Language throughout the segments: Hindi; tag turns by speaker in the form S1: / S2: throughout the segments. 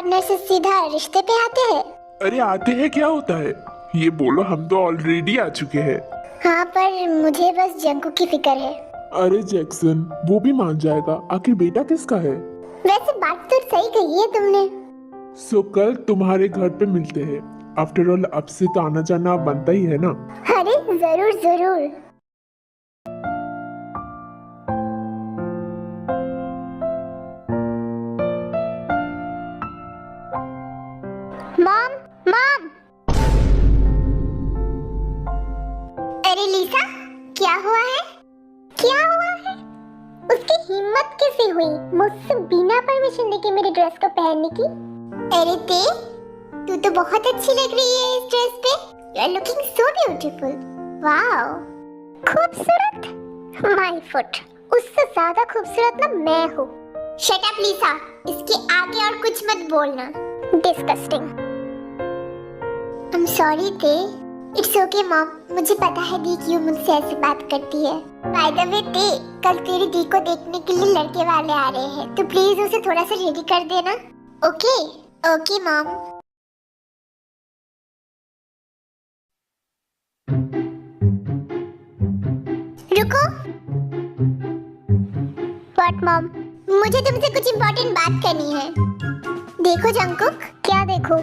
S1: पार्टनर से सीधा रिश्ते पे आते हैं।
S2: अरे आते हैं, क्या होता है? ये बोलो, हम तो ऑलरेडी आ चुके हैं।
S1: हाँ, पर मुझे बस जंकुक की फिक्र है।
S2: अरे जैक्सन, वो भी मान जाएगा। आखिर बेटा किसका है?
S1: वैसे बात तो सही कही है तुमने।
S2: सो कल तुम्हारे घर पे मिलते हैं। आफ्टर ऑल अब से तो आना जाना बनता ही है ना।
S1: अरे जरूर जरूर। Mom mom. अरे लिसा, क्या हुआ है? क्या हुआ है? उसकी हिम्मत कैसे हुई मुझसे बिना परमिशन लेके मेरी ड्रेस को पहनने की? अरे ते, तू तो बहुत अच्छी लग रही है इस ड्रेस पे। You are looking so beautiful. Wow, खूबसूरत। माय फुट, उससे ज्यादा खूबसूरत ना मैं हूँ। शट अप लिसा, इसके आगे और कुछ मत बोलना। डिस्गस्टिंग। आई एम सॉरी ते। इट्स ओके मॉम, मुझे पता है दी क्यों मुझसे ऐसी बात करती है। बाय द वे ते, कल तेरी दी को देखने के लिए लड़के वाले आ रहे हैं, तो प्लीज उसे थोड़ा सा रेडी कर देना। Okay okay mom. रुको। What mom? मुझे तुमसे कुछ इम्पोर्टेंट बात करनी है। देखो जंकुक। क्या देखो?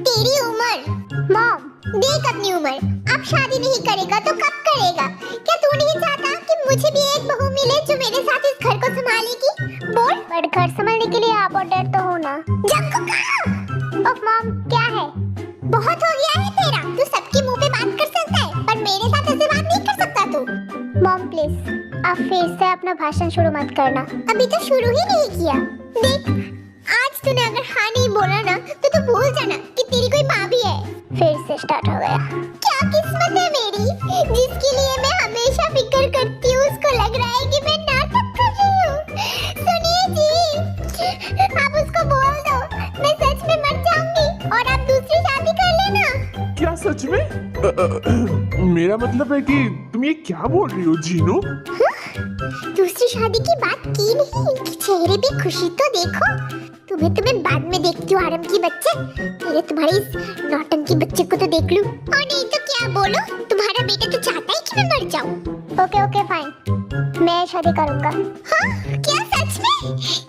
S1: तेरी उम्र। मॉम देख अपनी उम्र। अब शादी नहीं करेगा तो कब करेगा? क्या तू नहीं चाहता कि मुझे भी एक बहू मिले जो मेरे साथ इस घर को संभालेगी? बोल। पर घर संभालने के लिए आप और डैड तो हो ना। जंकुक ओह मॉम, क्या है? बहुत हो गया है तेरा। तू सबके मुंह पे बात कर सकता है, पर मेरे साथ ऐसे बात नहीं कर सकता तू। मॉम प्लीज, आप फिर से अपना भाषण शुरू मत करना। अभी तो शुरू ही नहीं किया। देख, आज तूने अगर हाँ नहीं बोला ना तो तू भूल जाना कि तेरी कोई माँ भी है। फिर से स्टार्ट हो गया। क्या किस्मत है मेरी, जिसके लिए मैं हमेशा फिक्र करती हूँ उसको लग रहा है कि मैं नाटक कर रही हूँ। सुनिए जी, आप उसको बोल दो मैं सच में मर जाऊंगी और आप दूसरी शादी कर लेना।
S2: क्या सच में? मेरा मतलब है कि तुम ये क्या बोल रही हो जीनू?
S1: दूसरी शादी की बात की नहीं, इनके चेहरे पे खुशी तो देखो। तुम्हें बाद में देखती हूँ आराम की बच्चे। पहले तुम्हारे इस नौटंकी बच्चे को तो देख लूं। और नहीं तो क्या बोलो, तुम्हारा बेटा तो चाहता है कि मैं मर जाऊं। ओके ओके फाइन, मैं शादी करूंगा। हाँ क्या सच में?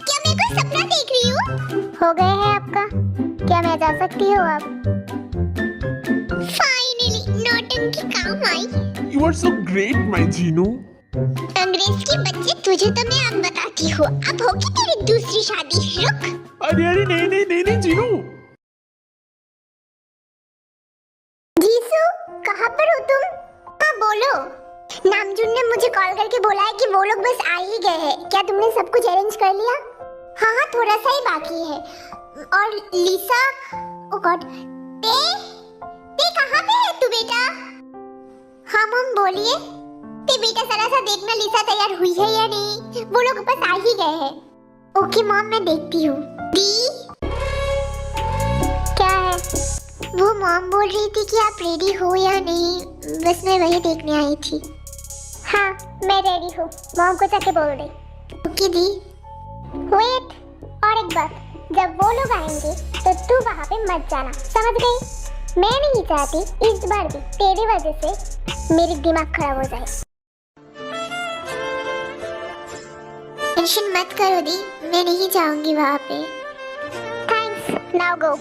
S1: क्या मैं कोई सपना देख रही हूँ? हो गए है आपका। क्या मैं जा सकती हूँ अब? फाइनली नौटंकी काम आई।
S2: You are so great my Jinu.
S1: अंग्रेज के बच्चे, तुझे तो मैं अब बताती हूँ। अब होगी तेरी दूसरी शादी। रुक।
S2: अरे अरे नहीं नहीं नहीं नहीं जीनू।
S1: जीसू, कहाँ पर हो तुम? हाँ बोलो। नामजुन ने मुझे कॉल करके बोला है कि वो लोग बस आ ही गए हैं। क्या तुमने सब कुछ अरेंज कर लिया? हाँ हाँ, थोड़ा सा ही बाकी है। और लिसा, ओ गॉड, ते कहाँ पे है तू बेटा? हाँ मम बोलिए। ते बेटा जरा सा देखना लिसा तैयार हुई है या नहीं। वो लोग बस आ ही गए हैं। ओके मॉम, मैं देखती हूँ। दी, क्या है? वो मॉम बोल रही थी कि आप रेडी हो या नहीं, बस मैं वही देखने आई थी। हाँ मैं रेडी हूँ, मॉम को जाके बोल दे। ओके दी। वेट, और एक बात, जब वो लोग आएंगे तो तू वहाँ पे मत जाना, समझ गई? मैं नहीं चाहती इस बार भी तेरी वजह से मेरी दिमाग खराब हो जाए। टेंशन मत करो दी, मैं नहीं जाऊंगी वहाँ पे। Thanks, now go.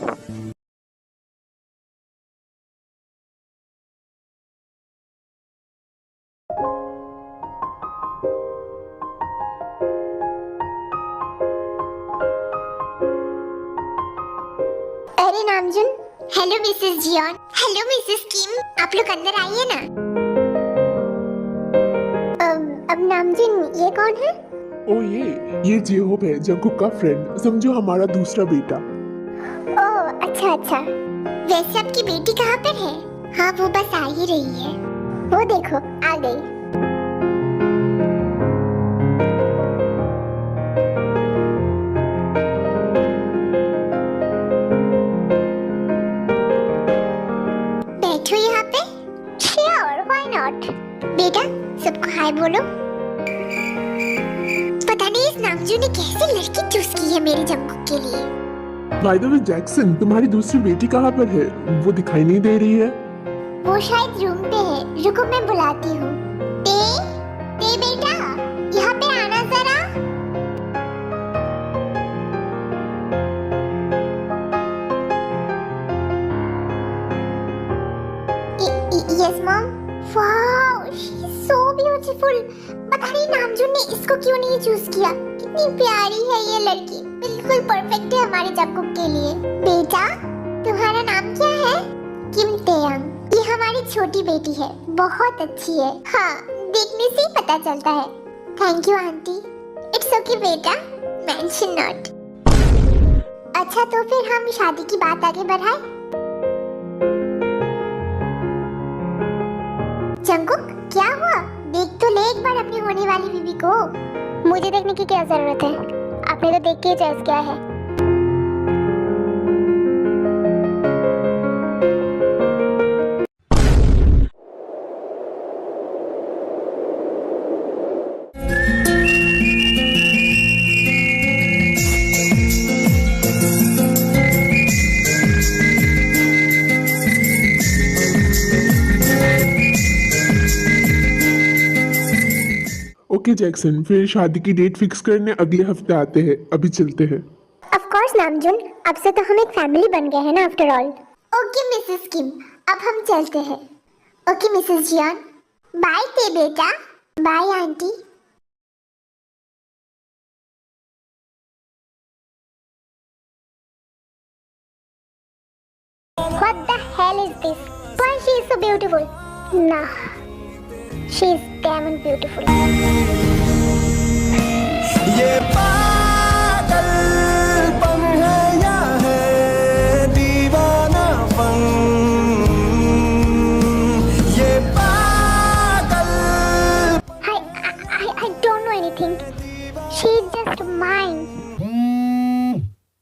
S1: अरे Namjoon. Hello Mrs Jeon. Hello Mrs Kim, आप लोग अंदर आइए ना। अब नामजुन, ये कौन है?
S2: ओ ये जेहोब है, जंकुक का फ्रेंड। समझो हमारा दूसरा बेटा।
S1: ओह अच्छा अच्छा। वैसे आपकी बेटी कहाँ पर है? हाँ वो बस आ ही रही है। वो देखो आ गई। बैठो यहाँ पे। Sure, why not. बेटा सबको हाय बोलो। पता नहीं इस नामजू ने कैसे लड़की चूज की है मेरे जंकुक के लिए।
S2: बाय द वे जैक्सन, तुम्हारी दूसरी बेटी कहाँ पर है? वो दिखाई नहीं दे रही है।
S1: वो शायद रूम पे है, रुको मैं बुलाती हूँ। ते बेटा, यहाँ पे आना जरा। Yes mom. Wow, she is so beautiful. पता नहीं नामजुन ने इसको क्यों नहीं चूज किया। कितनी प्यारी है ये लड़की, बिल्कुल परफेक्ट है हमारे जंकुक के लिए। बेटा, तुम्हारा नाम क्या है? किम तेयंग। ये हमारी छोटी बेटी है, बहुत अच्छी है। हाँ, देखने से ही पता चलता है। Thank you aunty. It's okay बेटा, मेंशन नॉट। अच्छा, तो फिर हम शादी की बात आगे बढ़ाएं। जंकुक, क्या हुआ? देख तो ले एक बार अपनी होने वाली बीबी को। मुझे देखने की क्या जरूरत है? आपने तो देख के चॉइस किया है।
S2: ओके जैक्सन, फिर शादी की डेट फिक्स करने अगले हफ्ते आते हैं। अभी चलते हैं।
S1: ऑफ कोर्स नामजुन, अब से तो हम एक फैमिली बन गए हैं ना आफ्टर ऑल। ओके मिसेस किम, अब हम चलते हैं। ओके मिसेस जियान, बाय ते बेटा। Bye aunty. What the hell is this? Why she is so beautiful? Nah, she is damn beautiful.
S3: ये पागलपन है या है दीवानापन? ये पागल
S1: I don't know anything. She is just mine.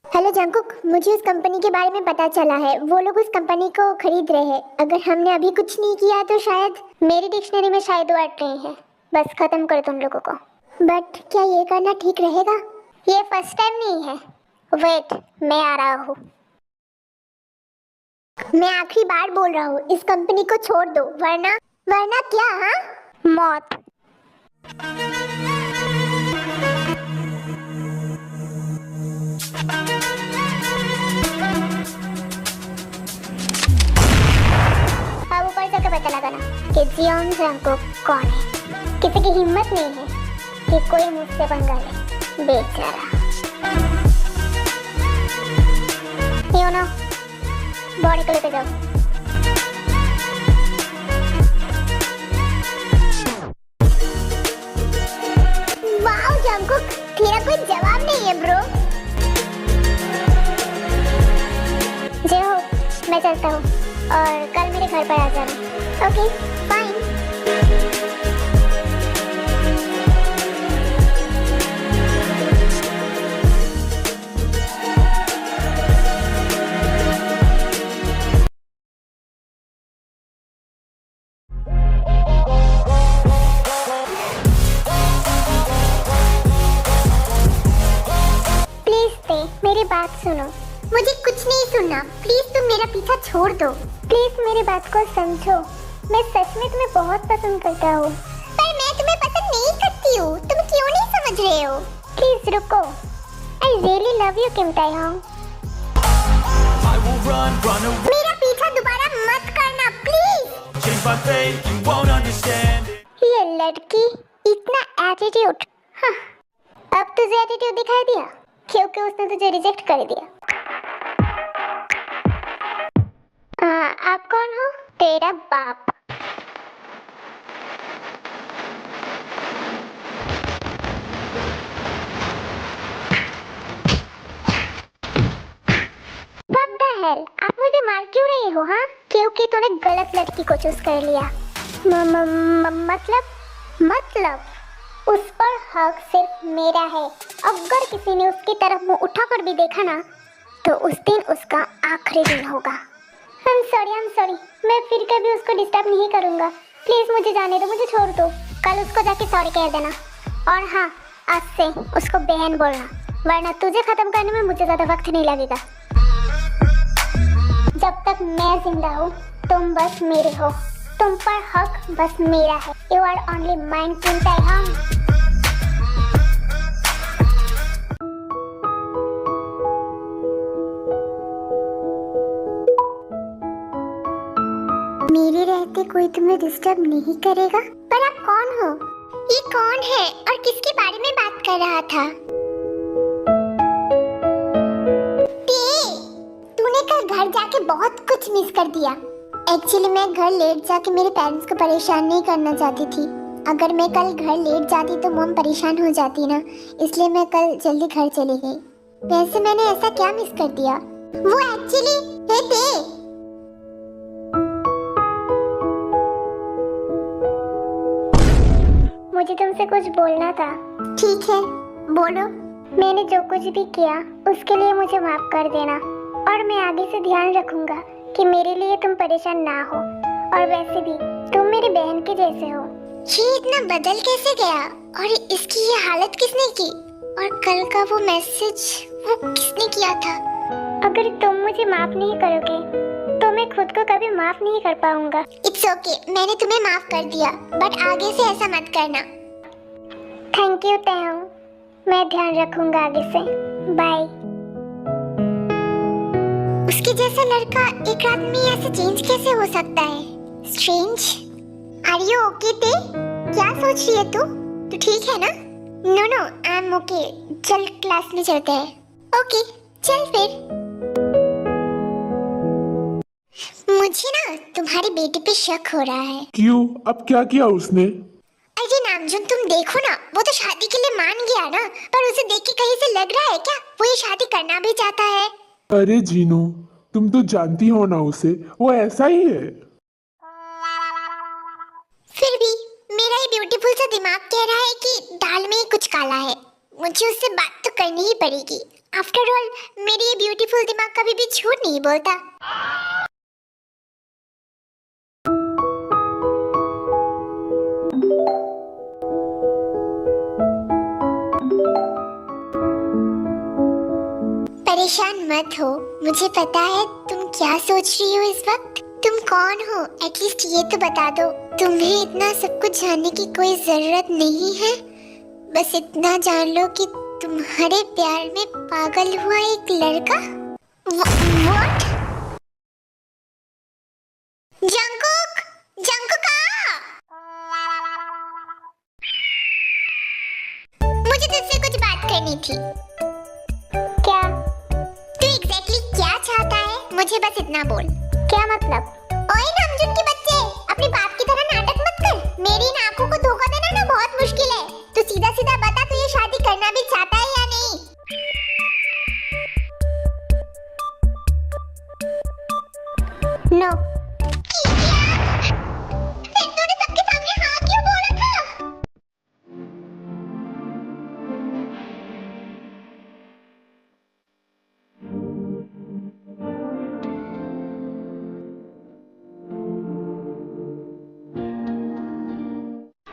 S1: Hello Jungkook, मुझे उस कंपनी के बारे में पता चला है। वो लोग उस कंपनी को खरीद रहे हैं। अगर हमने अभी कुछ नहीं किया तो शायद मेरी डिक्शनरी में शायद वो अट रहे हैं। बस खत्म कर दो उन लोगों को। बट क्या ये करना ठीक रहेगा? ये फर्स्ट टाइम नहीं है। वेट, मैं आ रहा हूँ। मैं आखिरी बार बोल रहा हूँ, इस कंपनी को छोड़ दो, वरना क्या? हाँ, मौत। अब ऊपर जाकर पता लगाना कि जियोन जंकुक कौन है। किसी की हिम्मत नहीं है कि कोई मुझसे पंगा ले, बेचारा। यू नो, बॉडी को लेके जाओ। वाओ जंकुक, तेरा कोई जवाब नहीं है ब्रो। जय हो, मैं चलता हूँ और कल मेरे घर पर आ जाना। Okay, fine. मेरी बात सुनो। मुझे कुछ नहीं सुनना, प्लीज तुम मेरा पीछा छोड़ दो। प्लीज मेरी बात को समझो। मैं सच में तुम्हें बहुत पसंद करता हूँ। पर मैं तुम्हें पसंद नहीं करती हूँ। तुम क्यों नहीं समझ रहे हो? प्लीज रुको। I really love you किम ताएहोंग। मेरा पीछा दोबारा मत करना प्लीज। ये लड़की, इतना एटीट्यूड। हाँ, अब तुझे एटीट्यूड दिखाई दिया क्योंकि उसने तुझे रिजेक्ट कर दिया। आप कौन हो? तेरा बाप। What the hell? आप मुझे मार क्यों रहे हो? हाँ, क्योंकि तूने गलत लड़की को चूज कर लिया। मतलब उस पर हक सिर्फ मेरा है। अगर किसी ने उसकी तरफ मुंह उठाकर भी देखा ना, तो उस दिन उसका आखिरी दिन होगा। I'm sorry, मैं फिर कभी उसको डिस्टर्ब नहीं करूँगा। प्लीज मुझे जाने दो, मुझे छोड़ दो। कल उसको जाके सॉरी कह देना। और हाँ, आज से उसको बहन बोलना, वरना तुझे खत्म करने में मुझे ज्यादा वक्त नहीं लगेगा। जब तक मैं जिंदा हूँ तुम बस मेरे हो, तुम पर हक बस मेरा है। You are only mine king Taehyung. मेरे रहते कोई तुम्हें डिस्टर्ब नहीं करेगा। पर आप कौन हो? ये कौन है और किसके बारे में बात कर रहा था? तूने कल घर जाके बहुत कुछ मिस कर दिया। एक्चुअली मैं घर लेट जाके मेरे पेरेंट्स को परेशान नहीं करना चाहती थी। अगर मैं कल घर लेट जाती तो मॉम परेशान हो जाती ना, इसलिए मैं कल जल्दी घर चली गई। वैसे मैंने ऐसा क्या मिस कर दिया? वो एक्चुअली मुझे तुमसे कुछ बोलना था। ठीक है, बोलो। मैंने जो कुछ भी किया उसके लिए मुझे माफ कर देना, और मैं आगे से ध्यान रखूंगा कि मेरे लिए तुम परेशान ना हो। और वैसे भी तुम मेरी बहन के जैसे हो। ये इतना बदल कैसे गया? और इसकी ये हालत किसने की? और कल का वो मैसेज वो किसने किया था? अगर तुम मुझे माफ नहीं करोगे तो मैं खुद को कभी माफ नहीं कर पाऊंगा। इट्स ओके, मैंने तुम्हें माफ कर दिया, बट आगे से ऐसा मत करना। थैंक यू ताइहांग, मैं ध्यान रखूंगा आगे से। बाय। उसके जैसा लड़का एक रात में ऐसे चेंज कैसे हो सकता है? स्ट्रेंज। आर यू ओके ते? क्या सोच रही है तू? तो ठीक है ना? No no, I am okay. चल क्लास में चलते हैं। ओके, चल फिर। मुझे ना तुम्हारी बेटी पे शक हो रहा है।
S2: क्यों? अब क्या किया उसने?
S1: अरे नामजुन, तुम देखो ना, वो तो शादी के लिए मान गया ना, पर उसे देख के कहीं से लग रहा है क्या वो ये शादी करना भी चाहता है?
S2: अरे जीनू, तुम तो जानती हो ना उसे, वो ऐसा ही है।
S1: फिर भी मेरा ये ब्यूटीफुल सा दिमाग कह रहा है कि दाल में ही कुछ काला है। मुझे उससे बात तो करनी ही पड़ेगी। आफ्टर ऑल मेरी ये ब्यूटीफुल दिमाग कभी भी झूठ नहीं बोलता। परेशान मत हो, मुझे पता है तुम क्या सोच रही हो इस वक्त। तुम कौन हो एटलीस्ट ये तो बता दो। तुम्हें इतना सब कुछ जानने की कोई जरूरत नहीं है। बस इतना जान लो कि तुम्हारे प्यार में पागल हुआ एक लड़का। व्हाट? जंगकुक, जंगकुक मुझे तुझसे कुछ बात करनी थी। क्या? तू एग्जैक्टली क्या चाहता है? मुझे बस इतना बोल। क्या मतलब? ओए नामजुन के बच्चे, अपने बाप की तरह नाटक मत कर। मेरी इन आंखों को धोखा देना ना बहुत मुश्किल है। तू सीधा सीधा बता, तू ये शादी करना भी चाहता है या नहीं? नो। तूने सबके सामने हाँ क्यों बोला था?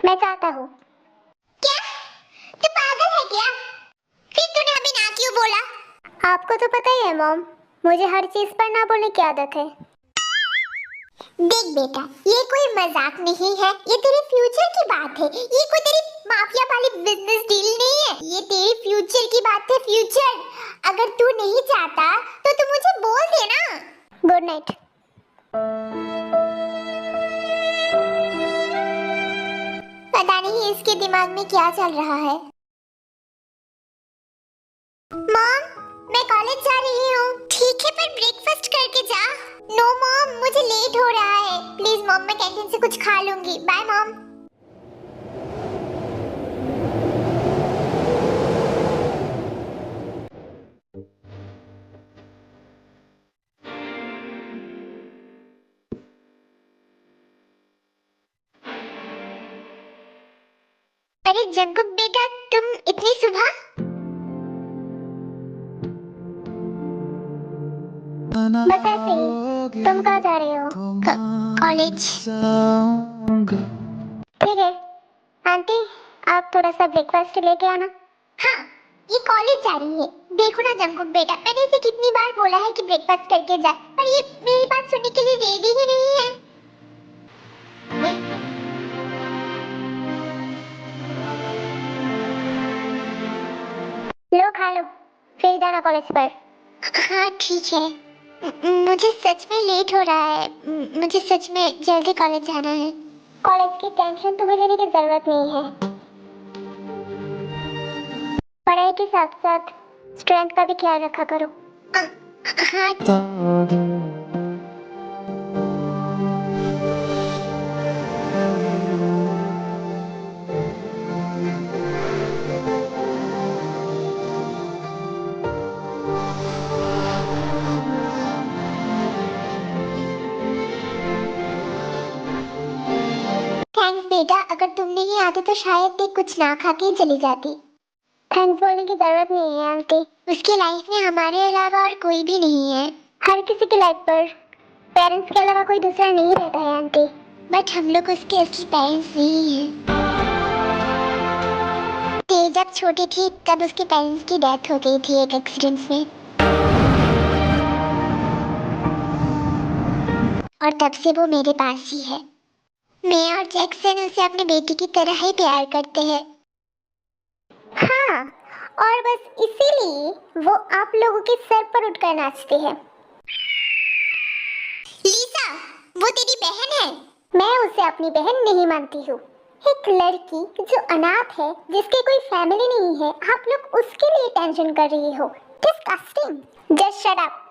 S1: मैं चाहता हूँ। क्या? तू पागल है क्या? फिर तूने अभी ना क्यों बोला? आपको तो पता ही है मॉम, मुझे हर चीज पर ना बोलने की आदत है। देख बेटा, ये कोई मजाक नहीं है, ये तेरे फ्यूचर की बात है। ये कोई तेरी माफिया वाली बिजनेस डील नहीं है, ये तेरे फ्यूचर की बात है। फ्यूचर अगर तू नहीं चाहता तो तू मुझे बोल देना। Good night. पता नहीं इसके दिमाग में क्या चल रहा है। मॉम, मैं कॉलेज जा रही हूँ। ठीक है, पर ब्रेकफास्ट करके जा। नो मॉम, मुझे लेट हो रहा है। प्लीज मॉम, मैं कैंटीन से कुछ खा लूंगी। Bye mom. अरे जंकुक बेटा, तुम इतनी सुबह? बस ऐसे ही। तुम कहाँ जा रहे हो? कॉलेज। ठीक है आंटी, आप थोड़ा सा ब्रेकफास्ट लेके आना। हाँ, ये कॉलेज जा रही है। देखो ना जंकुक बेटा, मैंने इसे कितनी बार बोला है कि ब्रेकफास्ट करके जाए, पर ये मेरी बात सुनने के लिए रेडी ही नहीं है। लो खा लो, फिर जाना कॉलेज पर। हाँ ठीक है। मुझे सच में लेट हो रहा है, मुझे सच में जल्दी कॉलेज जाना है। कॉलेज की टेंशन तुम्हें लेने की जरूरत नहीं है। पढ़ाई के साथ साथ स्ट्रेंथ का भी ख्याल रखा करो। हाँ। थैंक्स बेटा, अगर तुम नहीं आते तो शायद मैं कुछ ना खा के चली जाती। थैंक्स बोलने की जरूरत नहीं है आंटी। उसकी लाइफ में हमारे अलावा और कोई भी नहीं है। हर किसी की लाइफ पर पेरेंट्स के अलावा कोई दूसरा नहीं रहता है आंटी। बट हम लोग उसके असली पेरेंट्स नहीं हैं। ते जब छोटी थी तब उसके पेरेंट्स की डेथ हो गई थी एक एक्सीडेंट में, और तब से वो मेरे पास ही है। मैं और जैक्सन उसे अपने बेटी की तरह ही प्यार करते हैं। हाँ, और बस इसीलिए वो आप लोगों के सर पर उठकर नाचते हैं। लीसा, वो तेरी बहन है। मैं उसे अपनी बहन नहीं मानती हूँ। एक लड़की जो अनाथ है, जिसके कोई फैमिली नहीं है, आप लोग उसके लिए टेंशन कर रही हो। डिस्गस्टिंग। Just shut up.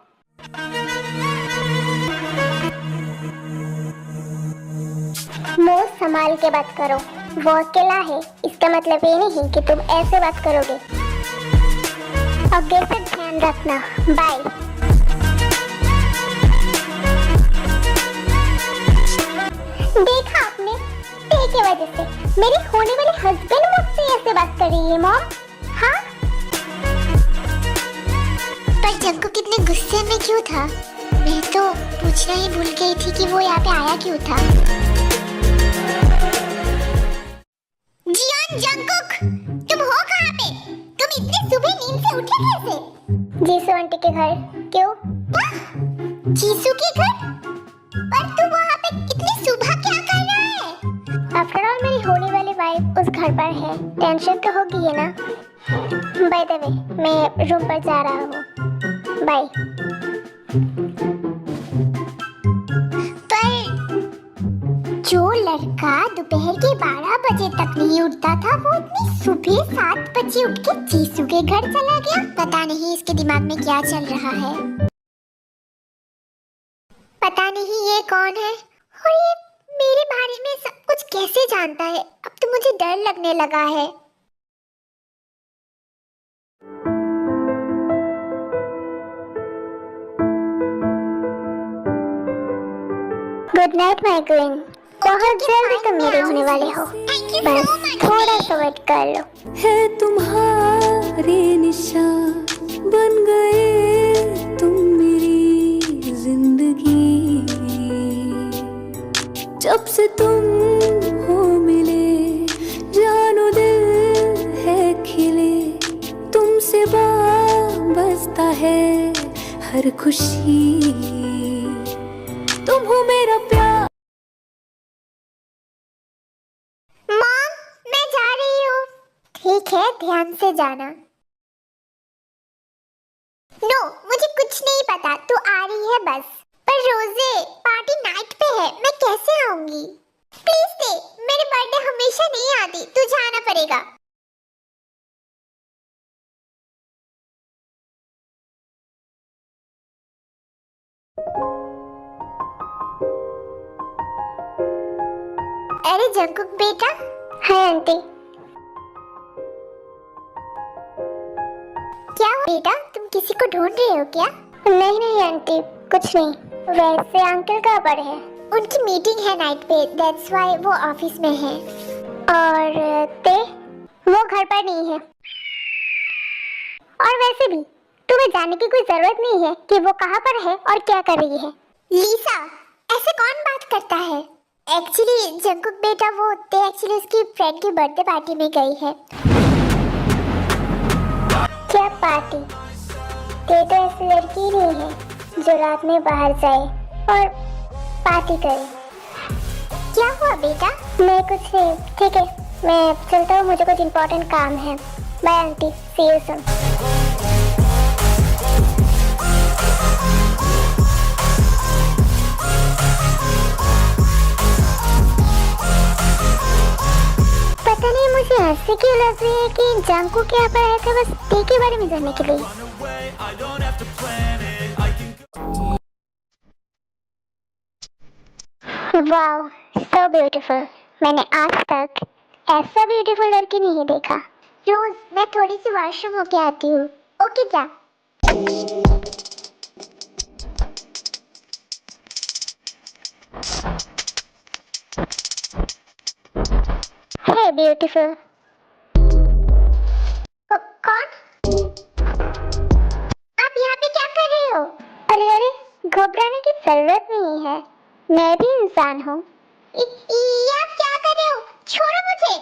S1: मुंह संभाल के बात करो। वो अकेला है, इसका मतलब ये नहीं कि तुम ऐसे बात करोगे। आगे से ध्यान रखना। बाय। देखा आपने, ते की वजह से मेरे होने वाले हस्बैंड मुझसे ऐसे बात कर रही है मॉम। हाँ, पर जंकुक कितने गुस्से में क्यों था? मैं तो पूछना ही भूल गई थी कि वो यहाँ पे आया क्यों था। जियोन, जंकुक, तुम हो कहाँ पे? तुम इतनी सुबह नींद से उठे कैसे? जीसू आंटी के घर। क्यों? क्या? जीसू के घर? पर तू वहाँ पे इतनी सुबह क्या कर रहा है? आफ्टर ऑल मेरी होने वाली वाइफ उस घर पर है, टेंशन तो होगी है ना। बाय द वे, मैं रूम पर जा रहा हूँ। बाय। जो लड़का दोपहर के 12 बजे तक नहीं उठता था, वो इतनी सुबह 7 बजे उठ के जीसू के घर चला गया। पता नहीं इसके दिमाग में क्या चल रहा है। पता नहीं ये कौन है और ये मेरे बारे में सब कुछ कैसे जानता है। अब तो मुझे डर लगने लगा है। Good night my queen. बहुत जल्दी तुम मेरे होने वाले हो, बस थोड़ा सा वेट कर लो।
S4: है तुम्हारे निशान बन गए तुम मेरी जिंदगी, जब से तुम हो मिले जानो दिल है खिले, तुमसे बसता है हर खुशी, तुम हो मेरा प्यार।
S1: ठीक है, ध्यान से जाना। नो, मुझे कुछ नहीं पता, तू आ रही है बस। पर रोजे, पार्टी नाइट पे है, मैं कैसे आऊंगी? प्लीज दे, मेरे बर्थडे हमेशा नहीं आती, तुझे आना पड़ेगा। अरे जंकुक बेटा। Hi aunty. क्या बेटा, तुम किसी को ढूंढ रहे हो क्या? नहीं नहीं आंटी, कुछ नहीं। वैसे अंकल कहाँ पर है? उनकी मीटिंग है नाइट पे, दैट्स व्हाई वो ऑफिस में है। और ते, वो घर पर नहीं है। और वैसे भी तुम्हें जानने की कोई जरूरत नहीं है कि वो कहाँ पर है और क्या कर रही है। लीसा, ऐसे कौन बात करता है? एक्चुअली जंकुक बेटा, वो ते एक्चुअली उसकी फ्रेंड की बर्थडे पार्टी में गई है। क्या पार्टी? ये तो ऐसी लड़की ही नहीं है जो रात में बाहर जाए और पार्टी करे। क्या हुआ बेटा? मैं कुछ नहीं, ठीक है मैं चलता हूँ, मुझे कुछ इम्पोर्टेंट काम है। Bye aunty, see you soon. पता नहीं मुझे ऐसे क्यों लग रही है कि जंकुक यहाँ पर आया था बस टी के बारे में जानने के लिए। Wow, so beautiful. मैंने आज तक ऐसा ब्यूटीफुल लड़की नहीं देखा। रोज मैं थोड़ी सी वॉशरूम होके आती हूँ। ओके जा। Hey beautiful. कौन? आप यहाँ पे क्या कर रहे हो? अरे अरे, घबराने की जरूरत नहीं है, मैं भी इंसान हूँ। ये आप क्या कर रहे हो? छोड़ो मुझे।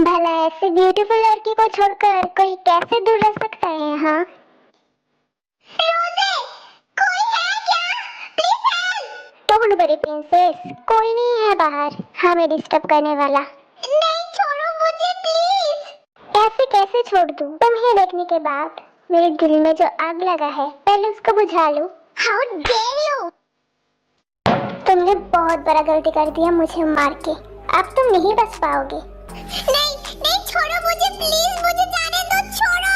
S1: भला ऐसे ब्यूटीफुल लड़की को छोड़कर कोई कैसे दूर रह सकता है? हाँ रोज़े, कोई है क्या? Please help. Don't worry princess, कोई नहीं है बाहर हमें डिस्टर्ब करने वाला। नहीं छोड़ो मुझे प्लीज। ऐसे कैसे छोड़ दूं? तुम्हें देखने के बाद मेरे दिल में जो आग लगा है पहले उसको बुझा लो। How dare you. तुमने बहुत बड़ा गलती कर दिया मुझे मार के, अब तुम नहीं बच पाओगे। नहीं नहीं छोड़ो मुझे प्लीज, मुझे जाने दो, छोड़ो।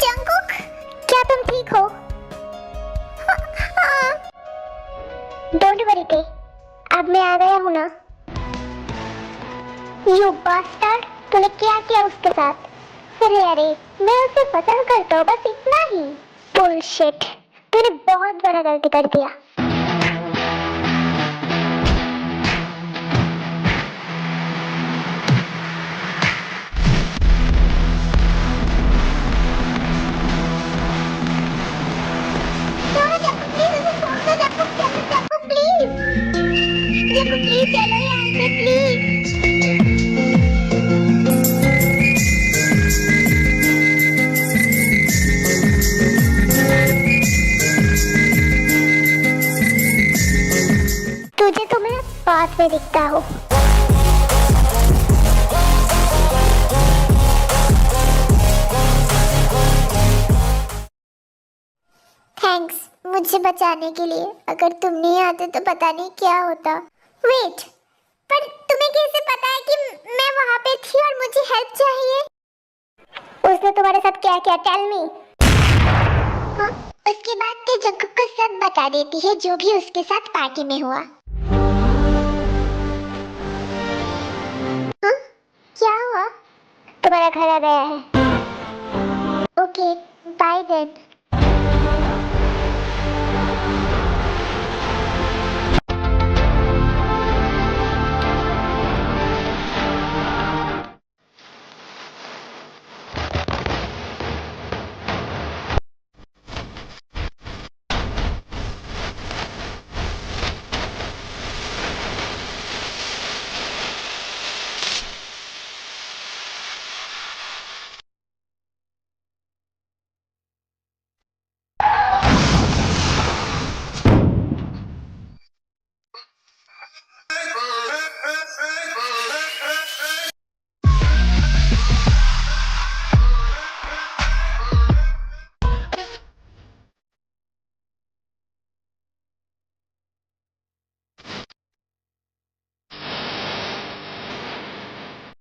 S1: जंकुक, क्या तुम ठीक हो? डोंट वरी ते, अब मैं आ गया हूँ ना। यू बास्टर्ड, तूने क्या किया उसके साथ? अरे मैं उसे पसंद करता हूँ, बस इतना ही। बुलशिट, तूने बहुत बड़ा गलती कर दिया। प्लीज चलो यहाँ से प्लीज। तुझे तो मैं बाद में दिखता हूँ। थैंक्स मुझे बचाने के लिए, अगर तुम नहीं आते तो पता नहीं क्या होता। वेट, पर तुम्हें कैसे पता है कि मैं वहाँ पे थी और मुझे हेल्प चाहिए? उसने तुम्हारे साथ क्या किया? Tell me. हाँ, उसके बाद तो जंकुक को सब बता देती है जो भी उसके साथ पार्टी में हुआ। हाँ? क्या हुआ? तुम्हारा घर आ गया है। Okay bye then.